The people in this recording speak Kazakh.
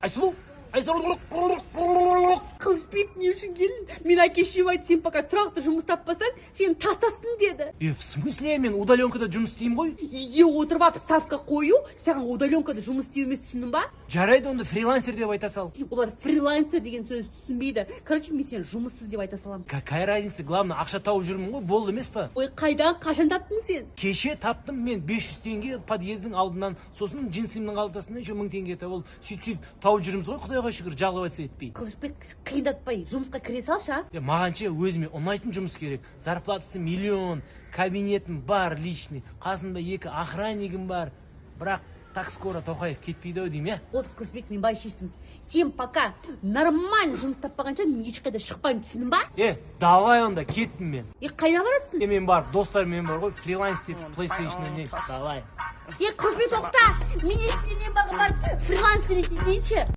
Айсұлу! Айсұлу! Қылышбек не үшін келін? Мен әкешім айтты, сен пока тұрақты жұмыс таппасаң, сені тастасын деді. В смысле, мен удаленкада жұмыс істеймін ғой? Үйде отырып алып ставка қою, саған удаленкада жұмыс істеу емес, түсіндің ба? Жарайды, онда фрилансер деп айта сал. Олар фрилансер деген сөз түсінбейді. Короче, мен сені жұмыссыз деп айта саламын. Какая разница, главное, ақша тауып жүрмін ғой, болды емес па? Ой, қайдан, қашан таптың сен? Кеше таптым мен 500 теңге подъездің алдынан, сосын джинсымның қалтасынан еще 1000 теңге тауып, сөйтіп тауып жүрміз ғой, Құдайға шүкір, жаловаться етпей. Қылышбек, қиындатпай, жұмысқа кіре салшы, а? Мағанше өзіме ұнайтын жұмыс керек. Зарплатасы миллион, кабинетім бар личный, қасымда 2 охраннигім бар. Бірақ так скоро Тоқаев кетпейді ау деймін, я? Вот, Қылышбек, мен былай шештім. Сен пока нормально жұмыс таппағанша мен ешқайда шықпаймын, түсіндің ба? Давай онда, кеттім мен. Қайда барасың? Мен бар, достармен бар ғой, фриланс дейді, PlayStation ойнайын. Давай. Қылышбек, тоқта! Мен естігеннен бағым бар, фрилансер етейінші.